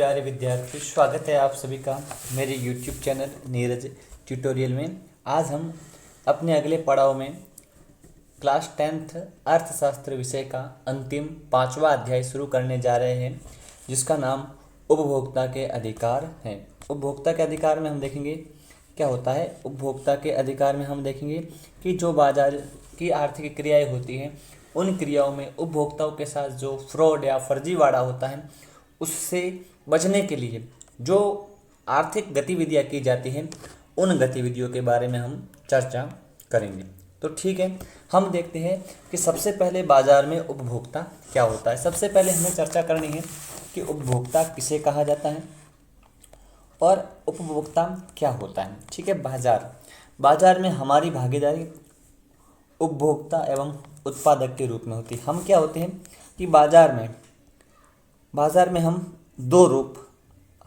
प्यारे विद्यार्थी, स्वागत है आप सभी का मेरे YouTube चैनल नीरज ट्यूटोरियल में। आज हम अपने अगले पड़ाव में क्लास 10th अर्थशास्त्र विषय का अंतिम 5वां अध्याय शुरू करने जा रहे हैं, जिसका नाम उपभोक्ता के अधिकार है। उपभोक्ता के अधिकार में हम देखेंगे क्या होता है। उपभोक्ता के अधिकार में हम देखेंगे कि जो बाजार की आर्थिक क्रियाएं होती हैं, उन क्रियाओं में उपभोक्ताओं के साथ जो फ्रॉड या फर्जीवाड़ा होता है, उससे बचने के लिए जो आर्थिक गतिविधियां की जाती हैं, उन गतिविधियों के बारे में हम चर्चा करेंगे। तो ठीक है, हम देखते हैं कि सबसे पहले बाजार में उपभोक्ता क्या होता है। सबसे पहले हमें चर्चा करनी है कि उपभोक्ता किसे कहा जाता है और उपभोक्ता क्या होता है। ठीक है, बाजार में हमारी भागीदारी उपभोक्ता एवं उत्पादक के रूप में होती है। हम क्या होते हैं कि बाजार में हम दो रूप,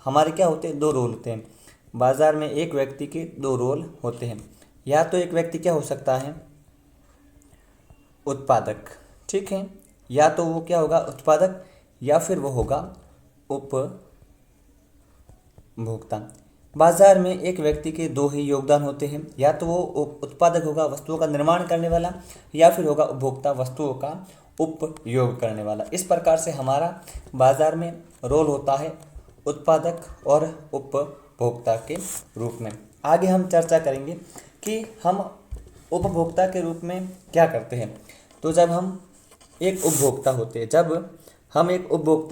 हमारे क्या होते हैं, दो रोल होते हैं। बाजार में एक व्यक्ति के दो रोल होते हैं। या तो एक व्यक्ति क्या हो सकता है, उत्पादक, ठीक है, या तो वो क्या होगा, उत्पादक, या फिर वो होगा उपभोक्ता। बाजार में एक व्यक्ति के दो ही योगदान होते हैं। या तो वो उत्पादक होगा, वस्तुओं का निर्माण करने वाला, या फिर होगा उपभोक्ता, वस्तुओं का उपयोग करने वाला। इस प्रकार से हमारा बाजार में रोल होता है उत्पादक और उपभोक्ता के रूप में। आगे हम चर्चा करेंगे कि हम उपभोक्ता के रूप में क्या करते हैं। तो जब हम एक उपभोक्ता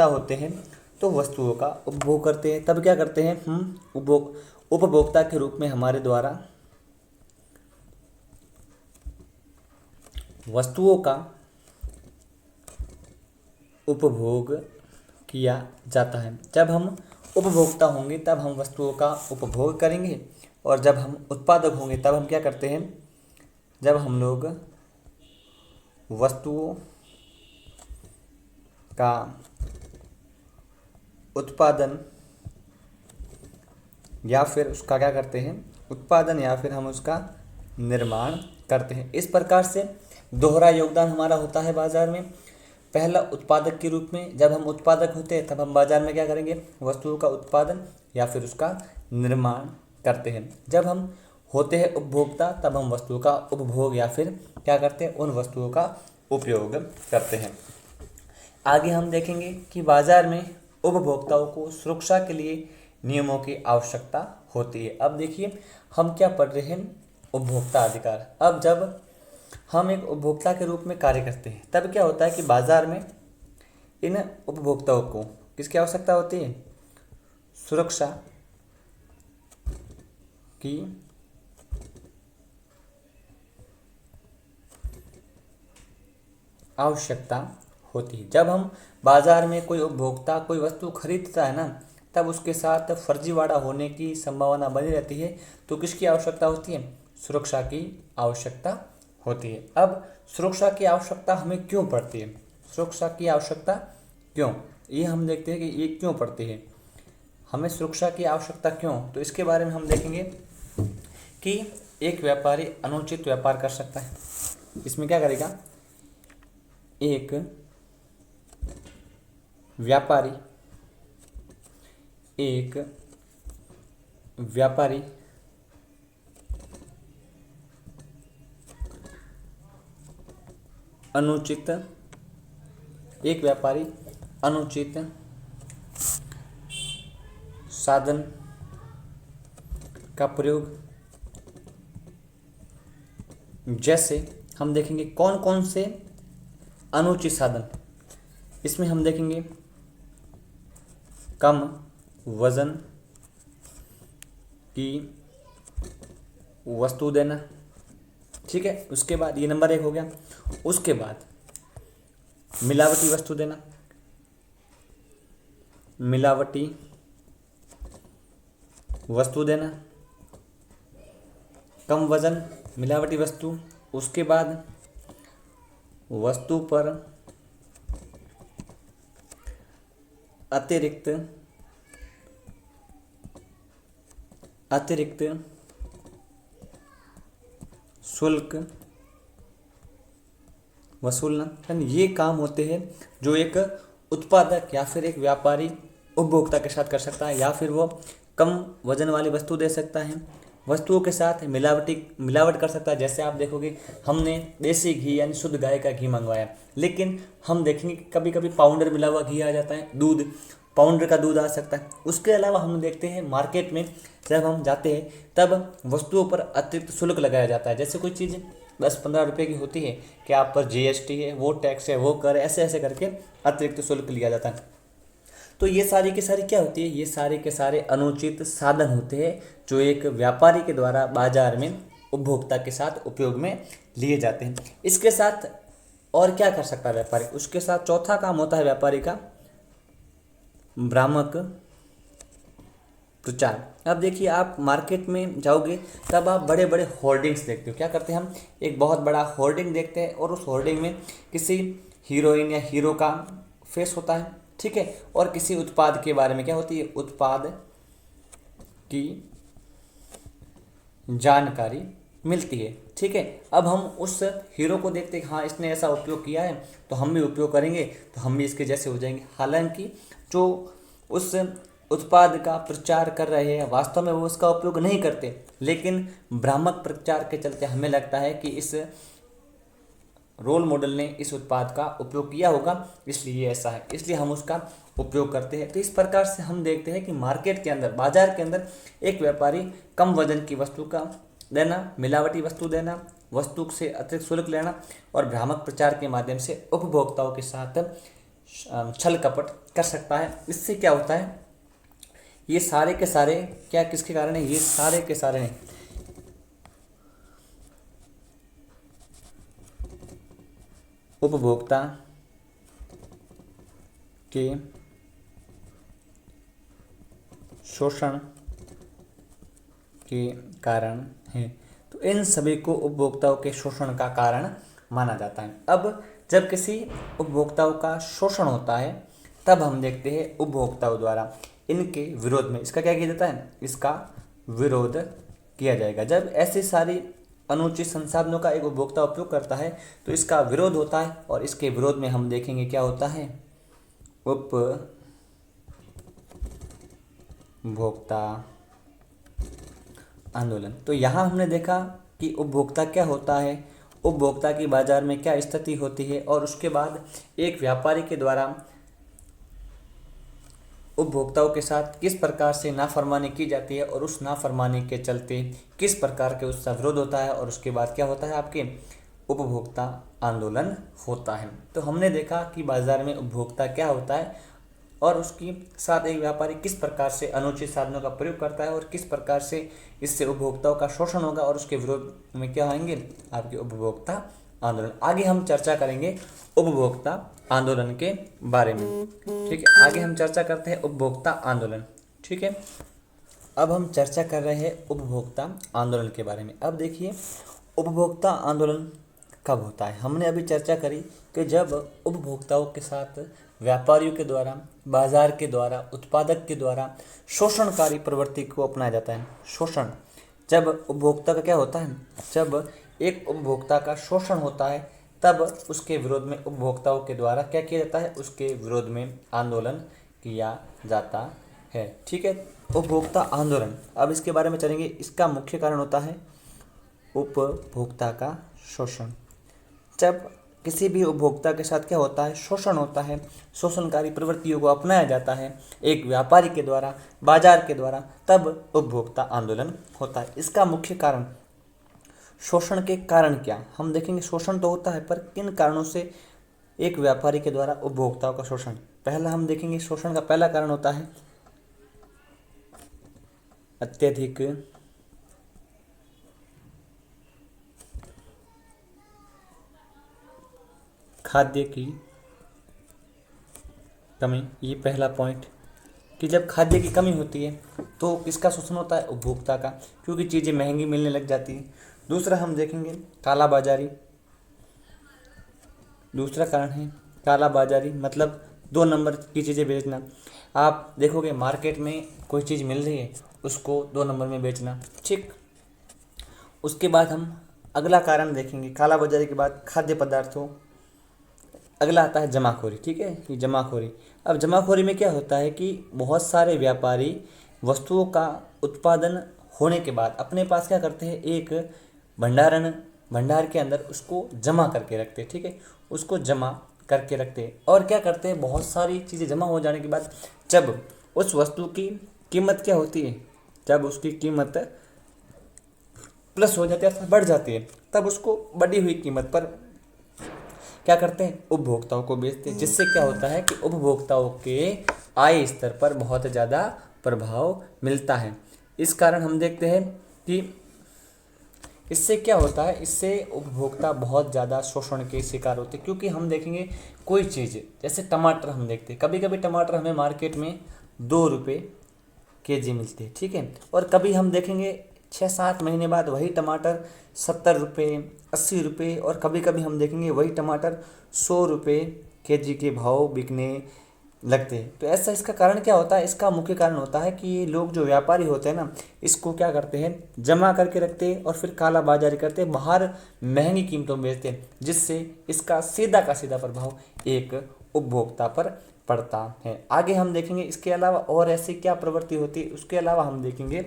होते हैं तो वस्तुओं का उपभोग करते हैं। तब क्या करते हैं हम, उपभोक्ता के रूप में हमारे द्वारा वस्तुओं का उपभोग किया जाता है। जब हम उपभोक्ता होंगे तब हम वस्तुओं का उपभोग करेंगे, और जब हम उत्पादक होंगे तब हम क्या करते हैं, जब हम लोग वस्तुओं का उत्पादन या फिर उसका क्या करते हैं, उत्पादन या फिर हम उसका निर्माण करते हैं। इस प्रकार से दोहरा योगदान हमारा होता है बाजार में। पहला उत्पादक के रूप में, जब हम उत्पादक होते हैं तब हम बाजार में क्या करेंगे, वस्तुओं का उत्पादन या फिर उसका निर्माण करते हैं। जब हम होते हैं उपभोक्ता तब हम वस्तुओं का उपभोग या फिर क्या करते हैं, उन वस्तुओं का उपयोग करते हैं। आगे हम देखेंगे कि बाजार में उपभोक्ताओं को सुरक्षा के लिए नियमों की आवश्यकता होती है। अब देखिए हम क्या पढ़ रहे हैं, उपभोक्ता अधिकार। अब जब हम एक उपभोक्ता के रूप में कार्य करते हैं तब क्या होता है कि बाजार में इन उपभोक्ताओं को किसकी आवश्यकता होती है, सुरक्षा की आवश्यकता होती है। जब हम बाजार में कोई उपभोक्ता कोई वस्तु खरीदता है ना, तब उसके साथ फर्जीवाड़ा होने की संभावना बनी रहती है। तो किसकी आवश्यकता होती है, सुरक्षा की आवश्यकता होती है। अब सुरक्षा की आवश्यकता हमें क्यों पड़ती है, सुरक्षा की आवश्यकता क्यों, ये हम देखते हैं कि ये क्यों पड़ती है, हमें सुरक्षा की आवश्यकता क्यों। तो इसके बारे में हम देखेंगे कि एक व्यापारी अनुचित व्यापार कर सकता है। इसमें क्या करेगा, एक व्यापारी अनुचित साधन का प्रयोग, जैसे हम देखेंगे कौन कौन से अनुचित साधन। इसमें हम देखेंगे कम वजन की वस्तु देना, ठीक है। उसके बाद ये नंबर 1 हो गया। उसके बाद मिलावटी वस्तु देना, कम वजन, मिलावटी वस्तु। उसके बाद वस्तु पर अतिरिक्त शुल्क वसूलना। ये काम होते हैं जो एक उत्पादक या फिर एक व्यापारी उपभोक्ता के साथ कर सकता है, या फिर वो कम वजन वाली वस्तु दे सकता है, वस्तुओं के साथ मिलावट कर सकता है। जैसे आप देखोगे हमने देसी घी यानी शुद्ध गाय का घी मंगवाया, लेकिन हम देखेंगे कि कभी कभी पाउडर मिला हुआ घी आ जाता है, दूध पाउडर का दूध आ सकता है। उसके अलावा हम देखते हैं मार्केट में जब हम जाते हैं तब वस्तुओं पर अतिरिक्त शुल्क लगाया जाता है। जैसे कोई चीज़ 10-15 रुपये की होती है कि आप पर जीएसटी है, वो टैक्स है, वो कर, ऐसे ऐसे करके अतिरिक्त शुल्क लिया जाता है। तो ये सारी की सारी क्या होती है, ये सारे के सारे अनुचित साधन होते हैं जो एक व्यापारी के द्वारा बाजार में उपभोक्ता के साथ उपयोग में लिए जाते हैं। इसके साथ और क्या कर सकता है व्यापारी, उसके साथ चौथा काम होता है व्यापारी का भ्रामक प्रचार। अब देखिए आप मार्केट में जाओगे तब आप बड़े बड़े होर्डिंग्स देखते हो। क्या करते हैं हम, एक बहुत बड़ा होर्डिंग देखते हैं और उस होर्डिंग में किसी हीरोइन या हीरो का फेस होता है, ठीक है, और किसी उत्पाद के बारे में क्या होती है, उत्पाद की जानकारी मिलती है, ठीक है। अब हम उस हीरो को देखते हैं, हाँ इसने ऐसा उपयोग किया है तो हम भी उपयोग करेंगे, तो हम भी इसके जैसे हो जाएंगे। हालांकि जो उस उत्पाद का प्रचार कर रहे हैं वास्तव में वो उसका उपयोग नहीं करते, लेकिन भ्रामक प्रचार के चलते हमें लगता है कि इस रोल मॉडल ने इस उत्पाद का उपयोग किया होगा इसलिए ऐसा है, इसलिए हम उसका उपयोग करते हैं। तो इस प्रकार से हम देखते हैं कि मार्केट के अंदर, बाजार के अंदर एक व्यापारी कम वजन की वस्तु का देना, मिलावटी वस्तु देना, वस्तु से अतिरिक्त शुल्क लेना और भ्रामक प्रचार के माध्यम से उपभोक्ताओं के साथ छल कपट कर सकता है। इससे क्या होता है, ये सारे के सारे क्या किसके कारण है, ये सारे के सारे हैं उपभोक्ता के शोषण के कारण है। तो इन सभी को उपभोक्ताओं के शोषण का कारण माना जाता है। अब जब किसी उपभोक्ताओं का शोषण होता है तब हम देखते हैं उपभोक्ताओं द्वारा इनके विरोध में इसका क्या किया जाता है, इसका विरोध किया जाएगा। जब ऐसी सारी अनुचित संसाधनों का एक उपभोक्ता उपयोग करता है तो इसका विरोध होता है और इसके विरोध में हम देखेंगे क्या होता है, उपभोक्ता आंदोलन। तो यहाँ हमने देखा कि उपभोक्ता क्या होता है, उपभोक्ता की बाजार में क्या स्थिति होती है और उसके बाद एक व्यापारी के द्वारा उपभोक्ताओं के साथ किस प्रकार से नाफरमानी की जाती है और उस नाफरमानी के चलते किस प्रकार के उसका विरोध होता है और उसके बाद क्या होता है, आपके उपभोक्ता आंदोलन होता है। तो हमने देखा कि बाजार में उपभोक्ता क्या होता है और उसके साथ एक व्यापारी किस प्रकार से अनुचित साधनों का प्रयोग करता है और किस प्रकार से इससे उपभोक्ताओं का शोषण होगा और उसके विरोध में क्या आएंगे, आपके उपभोक्ता आंदोलन। आगे हम चर्चा करेंगे उपभोक्ता आंदोलन के बारे में, ठीक है। आगे हम चर्चा करते हैं उपभोक्ता आंदोलन, ठीक है। अब हम चर्चा कर रहे हैं उपभोक्ता आंदोलन के बारे में। अब देखिए उपभोक्ता आंदोलन कब होता है। हमने अभी चर्चा करी कि जब उपभोक्ताओं के साथ व्यापारियों के द्वारा, बाजार के द्वारा, उत्पादक के द्वारा शोषणकारी प्रवृत्ति को अपनाया जाता है। शोषण, जब उपभोक्ता का क्या होता है, जब एक उपभोक्ता का शोषण होता है तब उसके विरोध में उपभोक्ताओं के द्वारा क्या किया जाता है, उसके विरोध में आंदोलन किया जाता है, ठीक है। उपभोक्ता आंदोलन, अब इसके बारे में चलेंगे। इसका मुख्य कारण होता है उपभोक्ता का शोषण। जब किसी भी उपभोक्ता के साथ क्या होता है, शोषण होता है, शोषणकारी प्रवृत्तियों को अपनाया जाता है एक व्यापारी के द्वारा, बाजार के द्वारा, तब उपभोक्ता आंदोलन होता है। इसका मुख्य कारण, शोषण के कारण क्या हम देखेंगे। शोषण तो होता है पर किन कारणों से एक व्यापारी के द्वारा उपभोक्ताओं का शोषण। पहला हम देखेंगे शोषण का पहला कारण होता है अत्यधिक खाद्य की कमी। ये पहला पॉइंट कि जब खाद्य की कमी होती है तो किसका शोषण होता है, उपभोक्ता का, क्योंकि चीज़ें महंगी मिलने लग जाती हैं। दूसरा हम देखेंगे काला बाजारी। दूसरा कारण है काला बाजारी, मतलब 2 नंबर की चीज़ें बेचना। आप देखोगे मार्केट में कोई चीज़ मिल रही है उसको 2 नंबर में बेचना, ठीक। उसके बाद हम अगला कारण देखेंगे, काला बाजारी के बाद खाद्य पदार्थों, अगला आता है जमाखोरी। ठीक है, ये जमाखोरी। अब जमाखोरी में क्या होता है कि बहुत सारे व्यापारी वस्तुओं का उत्पादन होने के बाद अपने पास क्या करते हैं, एक भंडार के अंदर उसको जमा करके रखते हैं। ठीक है, उसको जमा करके रखते हैं और क्या करते हैं, बहुत सारी चीज़ें जमा हो जाने के बाद जब उस वस्तु की कीमत क्या होती है, जब उसकी कीमत प्लस हो जाती है अथवा बढ़ जाती है, तब उसको बढ़ी हुई कीमत पर क्या करते हैं, उपभोक्ताओं को बेचते हैं। जिससे क्या होता है कि उपभोक्ताओं के आय स्तर पर बहुत ज़्यादा प्रभाव मिलता है। इस कारण हम देखते हैं कि इससे क्या होता है, इससे उपभोक्ता बहुत ज़्यादा शोषण के शिकार होते हैं। क्योंकि हम देखेंगे कोई चीज़, जैसे टमाटर हम देखते हैं, कभी कभी टमाटर हमें मार्केट में 2 रुपये केजी मिलते हैं। ठीक है, और कभी हम देखेंगे 6-7 महीने बाद वही टमाटर 70 रुपये, 80 रुपये, और कभी कभी हम देखेंगे वही टमाटर 100 रुपये केजी के भाव बिकने लगते हैं। तो ऐसा इसका कारण क्या होता है, इसका मुख्य कारण होता है कि ये लोग जो व्यापारी होते हैं ना, इसको क्या करते हैं, जमा करके रखते हैं और फिर काला बाजारी करते हैं, बाहर महंगी कीमतों में बेचते हैं। जिससे इसका सीधा का सीधा प्रभाव एक उपभोक्ता पर पड़ता है। आगे हम देखेंगे इसके अलावा और ऐसी क्या प्रवृत्ति होती है। उसके अलावा हम देखेंगे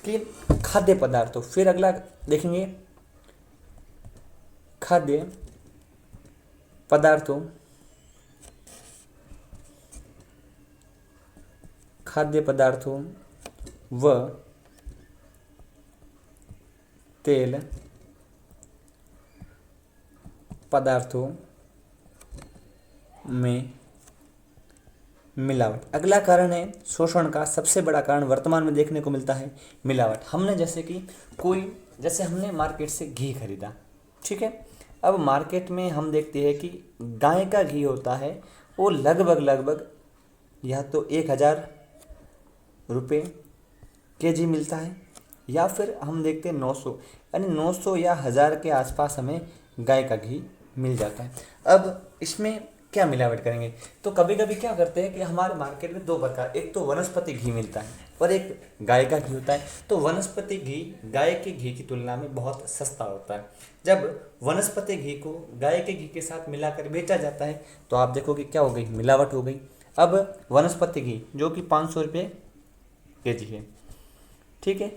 कि खाद्य पदार्थों, फिर अगला देखेंगे खाद्य पदार्थों, खाद्य पदार्थों व तेल पदार्थों में मिलावट। अगला कारण है शोषण का सबसे बड़ा कारण वर्तमान में देखने को मिलता है मिलावट। हमने जैसे हमने मार्केट से घी खरीदा। ठीक है, अब मार्केट में हम देखते हैं कि गाय का घी होता है वो लगभग या तो 1000 रुपये केजी मिलता है, या फिर हम देखते हैं 900, यानी 900 या 1000 के आसपास हमें गाय का घी मिल जाता है। अब इसमें क्या मिलावट करेंगे, तो कभी कभी क्या करते हैं कि हमारे मार्केट में 2 प्रकार, एक तो वनस्पति घी मिलता है और एक गाय का घी होता है। तो वनस्पति घी गाय के घी की तुलना में बहुत सस्ता होता है। जब वनस्पति घी को गाय के घी के साथ मिलाकर बेचा जाता है तो आप देखोगे क्या हो गई, मिलावट हो गई। अब वनस्पति घी जो कि 500 रुपये केजी है, ठीक है,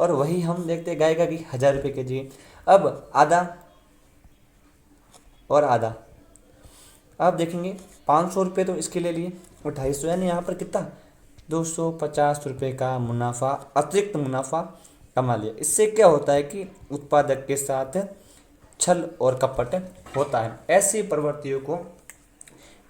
और वही हम देखते हैं गाय का घी 1000 रुपये केजी है। अब आधा और आधा, आप देखेंगे 500 रुपये तो इसके ले लिए और 250, यानी यहाँ पर कितना 250 रुपये का मुनाफा, अतिरिक्त मुनाफा कमा लिया। इससे क्या होता है कि उत्पादक के साथ छल और कपट होता है। ऐसी प्रवृत्तियों को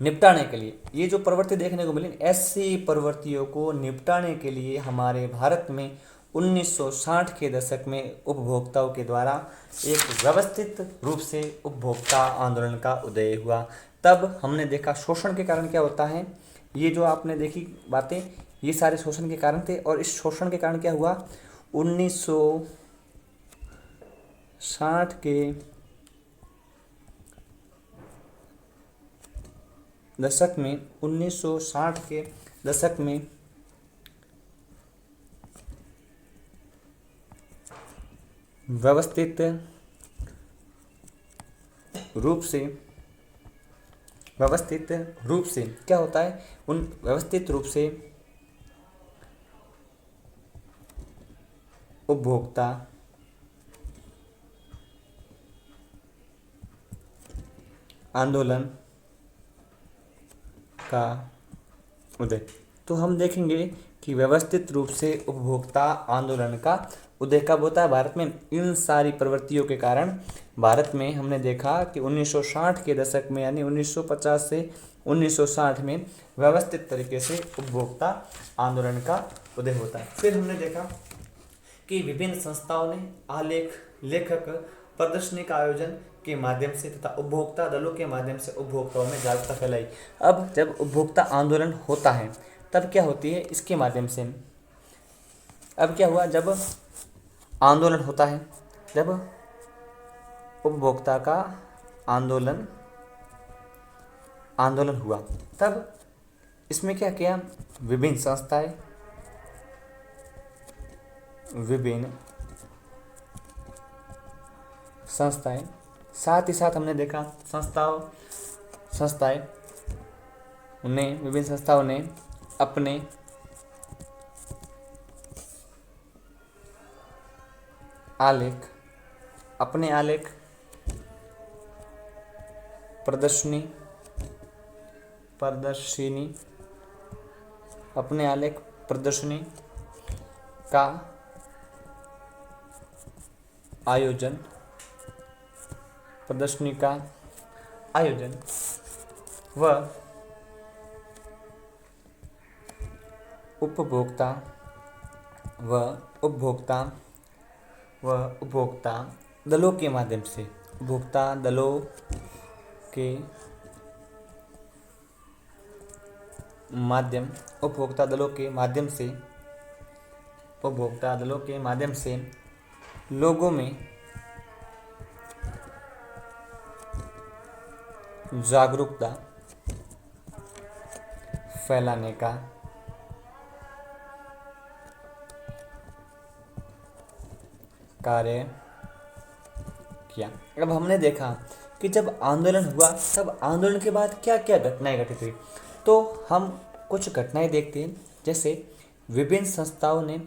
निपटाने के लिए, ये जो प्रवृत्ति देखने को मिली, ऐसी प्रवृत्तियों को निपटाने के लिए हमारे भारत में 1960 के दशक में उपभोक्ताओं के द्वारा एक व्यवस्थित रूप से उपभोक्ता आंदोलन का उदय हुआ। तब हमने देखा शोषण के कारण क्या होता है, ये जो आपने देखी बातें, ये सारे शोषण के कारण थे। और इस शोषण के कारण क्या हुआ, 1960 के दशक में 1960 के दशक में व्यवस्थित रूप से क्या होता है, उन व्यवस्थित रूप से उपभोक्ता आंदोलन का उदय। तो हम देखेंगे कि व्यवस्थित रूप से उपभोक्ता आंदोलन का उदय कब होता है, भारत में। इन सारी प्रवृत्तियों के कारण भारत में हमने देखा कि 1960 के दशक में, यानी 1950 से 1960 में व्यवस्थित तरीके से उपभोक्ता आंदोलन का उदय होता है। फिर हमने देखा कि विभिन्न संस्थाओं ने आलेख, लेखक, प्रदर्शनी का आयोजन के माध्यम से तथा उपभोक्ता दलों के माध्यम से उपभोक्ताओं में जागरूकता फैलाई। अब जब उपभोक्ता आंदोलन होता है तब क्या होती है, इसके माध्यम से अब क्या हुआ, जब आंदोलन होता है, जब उपभोक्ता का आंदोलन हुआ, तब इसमें क्या किया, विभिन्न संस्थाएं, साथ ही साथ हमने देखा संस्थाओं ने अपने आलेख प्रदर्शनी का आयोजन व उपभोक्ता दलों के माध्यम से लोगों में जागरूकता फैलाने का कार्य किया। अब हमने देखा कि जब आंदोलन हुआ तब आंदोलन के बाद क्या क्या घटनाएं घटित हुई, तो हम कुछ घटनाएं देखते हैं। जैसे विभिन्न संस्थाओं ने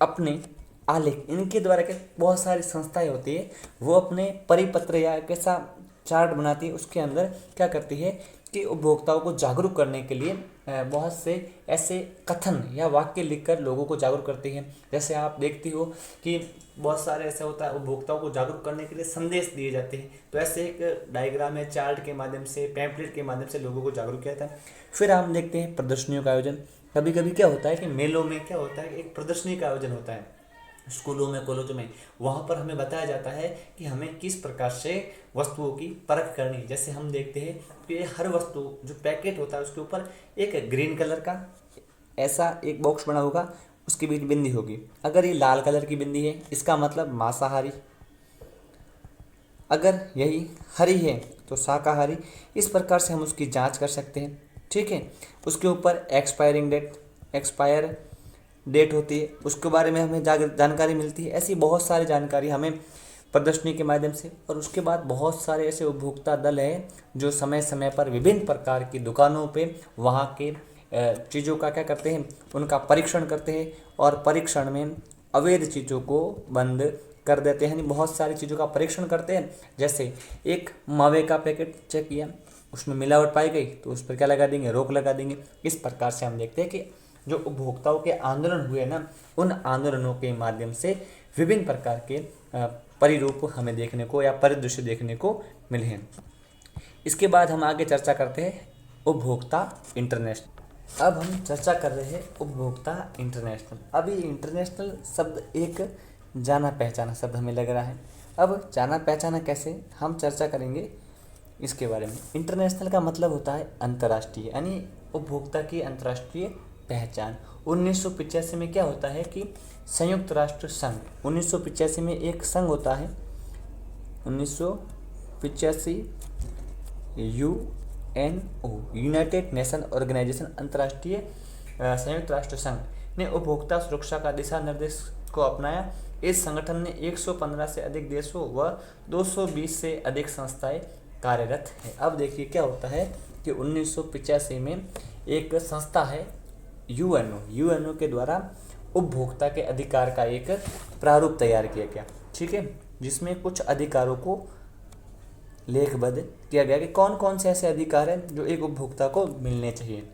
अपने आलेख, इनके द्वारा के बहुत सारी संस्थाएं होती है, वो अपने परिपत्र या कैसा चार्ट बनाती है, उसके अंदर क्या करती है कि उपभोक्ताओं को जागरूक करने के लिए बहुत से ऐसे कथन या वाक्य लिखकर लोगों को जागरूक करती है। जैसे आप देखती हो कि बहुत सारे ऐसा होता है, उपभोक्ताओं को जागरूक करने के लिए संदेश दिए जाते हैं, तो ऐसे एक डायग्राम या चार्ट के माध्यम से, पैम्पलेट के माध्यम से लोगों को जागरूक किया जाता है। फिर हम देखते हैं प्रदर्शनियों का आयोजन। कभी कभी क्या होता है कि मेलों में क्या होता है, एक प्रदर्शनी का आयोजन होता है स्कूलों में, कॉलेजों में। वहाँ पर हमें बताया जाता है कि हमें किस प्रकार से वस्तुओं की परख करनी है। जैसे हम देखते हैं कि हर वस्तु जो पैकेट होता है उसके ऊपर एक ग्रीन कलर का ऐसा एक बॉक्स बना होगा, उसके बीच बिंदी होगी। अगर ये लाल कलर की बिंदी है, इसका मतलब मांसाहारी। अगर यही हरी है तो शाकाहारी। इस प्रकार से हम उसकी जांच कर सकते हैं। ठीक है, उसके ऊपर एक्सपायर डेट होती है, उसके बारे में हमें जानकारी मिलती है। ऐसी बहुत सारी जानकारी हमें प्रदर्शनी के माध्यम से। और उसके बाद बहुत सारे ऐसे उपभोक्ता दल हैं जो समय समय पर विभिन्न प्रकार की दुकानों पे वहाँ के चीज़ों का क्या करते हैं, उनका परीक्षण करते हैं, और परीक्षण में अवैध चीज़ों को बंद कर देते हैं। यानी बहुत सारी चीज़ों का परीक्षण करते हैं। जैसे एक मावे का पैकेट चेक किया, उसमें मिलावट पाई गई तो उस पर क्या लगा देंगे, रोक लगा देंगे। इस प्रकार से हम देखते हैं कि जो उपभोक्ताओं के आंदोलन हुए ना, उन आंदोलनों के माध्यम से विभिन्न प्रकार के परिरूप हमें देखने को या परिदृश्य देखने को मिले हैं। इसके बाद हम आगे चर्चा करते हैं उपभोक्ता इंटरनेशनल। अब हम चर्चा कर रहे हैं उपभोक्ता इंटरनेशनल। अभी इंटरनेशनल शब्द एक जाना पहचाना शब्द हमें लग रहा है। अब जाना पहचाना कैसे, हम चर्चा करेंगे इसके बारे में। इंटरनेशनल का मतलब होता है अंतर्राष्ट्रीय, यानी उपभोक्ता की अंतर्राष्ट्रीय पहचान। 1985 में क्या होता है कि संयुक्त राष्ट्र संघ, 1985 में एक संघ होता है, 1985 UNO, यूनाइटेड नेशन ऑर्गेनाइजेशन, अंतर्राष्ट्रीय संयुक्त राष्ट्र संघ ने उपभोक्ता सुरक्षा का दिशा निर्देश को अपनाया। इस संगठन ने 115 से अधिक देशों व 220 से अधिक संस्थाएं कार्यरत है। अब देखिए क्या होता है कि 1985 में एक संस्था है यूएनओ के द्वारा उपभोक्ता के अधिकार का एक प्रारूप तैयार किया गया। ठीक है, जिसमें कुछ अधिकारों को लेखबद्ध किया गया कि कौन कौन से ऐसे अधिकार हैं जो एक उपभोक्ता को मिलने चाहिए।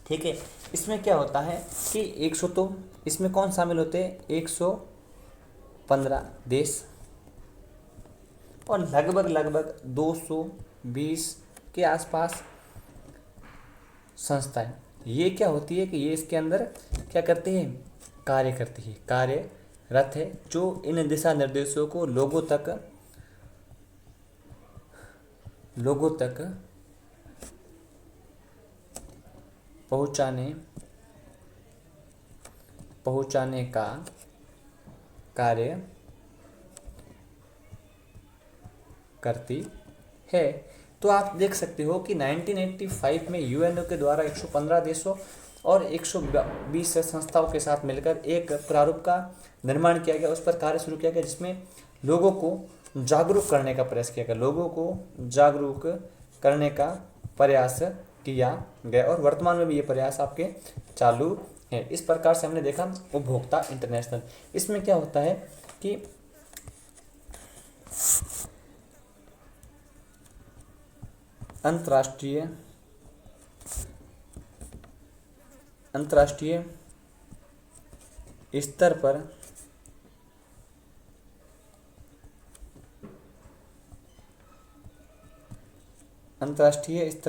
ठीक है, इसमें क्या होता है कि 100 तो इसमें कौन शामिल होते हैं, 115 देश और लगभग 220 के आसपास संस्थाएं। ये क्या होती है कि ये इसके अंदर क्या करती है, कार्य करती है, कार्यरत है, जो इन दिशा निर्देशों को लोगों तक पहुंचाने का कार्य करती है। तो आप देख सकते हो कि 1985 में यूएनओ के द्वारा 115 देशों और 120 संस्थाओं के साथ मिलकर एक प्रारूप का निर्माण किया गया, उस पर कार्य शुरू किया गया, जिसमें लोगों को जागरूक करने का प्रयास किया गया, लोगों को जागरूक करने का प्रयास किया गया और वर्तमान में भी ये प्रयास आपके चालू है। इस प्रकार से हमने देखा उपभोक्ता इंटरनेशनल। इसमें क्या होता है कि अंतर्राष्ट्रीय स्तर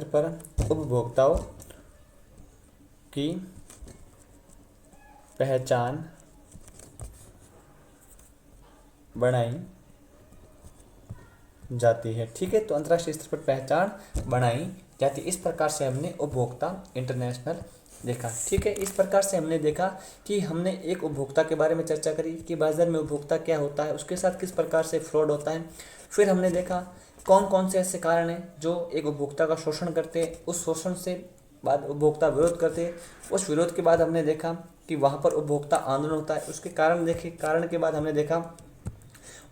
पर उपभोक्ताओं की पहचान बनाई जाती है। ठीक है, तो अंतर्राष्ट्रीय स्तर पर पहचान बनाई जाती है। इस प्रकार से हमने उपभोक्ता इंटरनेशनल देखा। ठीक है, इस प्रकार से हमने देखा कि हमने एक उपभोक्ता के बारे में चर्चा करी कि बाजार में उपभोक्ता क्या होता है, उसके साथ किस प्रकार से फ्रॉड होता है। फिर हमने देखा कौन कौन से ऐसे कारण हैं जो एक उपभोक्ता का शोषण करते हैं, उस शोषण से बाद उपभोक्ता विरोध करते हैं, उस विरोध के बाद हमने देखा कि वहाँ पर उपभोक्ता आंदोलन होता है, उसके कारण देखे। कारण के बाद हमने देखा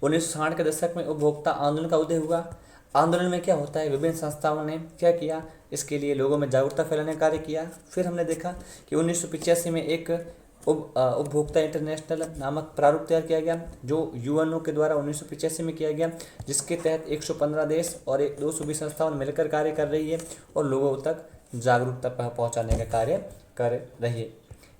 1960 के दशक में उपभोक्ता आंदोलन का उदय हुआ। आंदोलन में क्या होता है, विभिन्न संस्थाओं ने क्या किया, इसके लिए लोगों में जागरूकता फैलाने का कार्य किया। फिर हमने देखा कि 1985 में एक उपभोक्ता इंटरनेशनल नामक प्रारूप तैयार किया गया, जो यूएनओ के द्वारा 1985 में किया गया, जिसके तहत 115 देश और 220 संस्थाओं मिलकर कार्य कर रही है और लोगों तक जागरूकता पहुंचाने का कार्य कर रही है।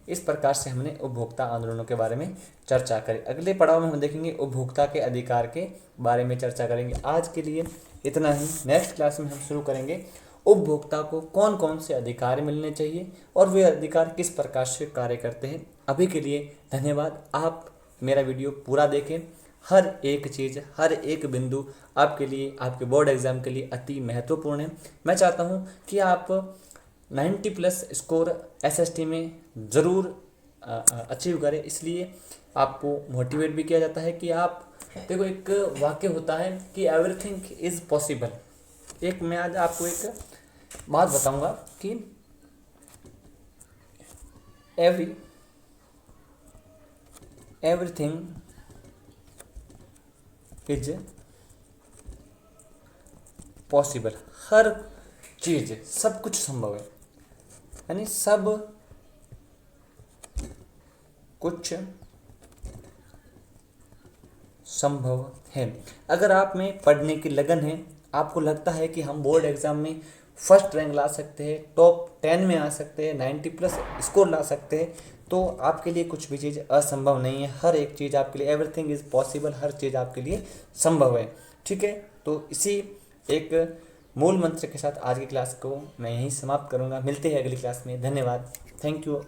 इस प्रकार से हमने उपभोक्ता आंदोलनों के बारे में चर्चा करी। अगले पड़ाव में हम देखेंगे उपभोक्ता के अधिकार के बारे में चर्चा करेंगे। आज के लिए इतना ही। नेक्स्ट क्लास में हम शुरू करेंगे उपभोक्ता को कौन कौन से अधिकार मिलने चाहिए और वे अधिकार किस प्रकार से कार्य करते हैं। अभी के लिए धन्यवाद। आप मेरा वीडियो पूरा देखें। हर एक चीज़, हर एक बिंदु आपके लिए, आपके बोर्ड एग्जाम के लिए अति महत्वपूर्ण है। मैं चाहता हूँ कि आप 90+ स्कोर SST में ज़रूर अचीव करें। इसलिए आपको मोटिवेट भी किया जाता है कि आप देखो, एक वाक्य होता है कि एवरीथिंग इज़ पॉसिबल। एक मैं आज आपको एक बात बताऊंगा कि एवरीथिंग इज पॉसिबल। हर चीज़, सब कुछ संभव है, यानी सब कुछ संभव है। अगर आप में पढ़ने की लगन है, आपको लगता है कि हम बोर्ड एग्जाम में फर्स्ट रैंक ला सकते हैं, टॉप 10 में आ सकते हैं, 90+ स्कोर ला सकते हैं, तो आपके लिए कुछ भी चीज़ असंभव नहीं है। हर एक चीज़ आपके लिए, एवरीथिंग इज़ पॉसिबल, हर चीज़ आपके लिए संभव है। ठीक है, तो इसी एक मूल मंत्र के साथ आज की क्लास को मैं यहीं समाप्त करूंगा। मिलते हैं अगली क्लास में। धन्यवाद। Thank you.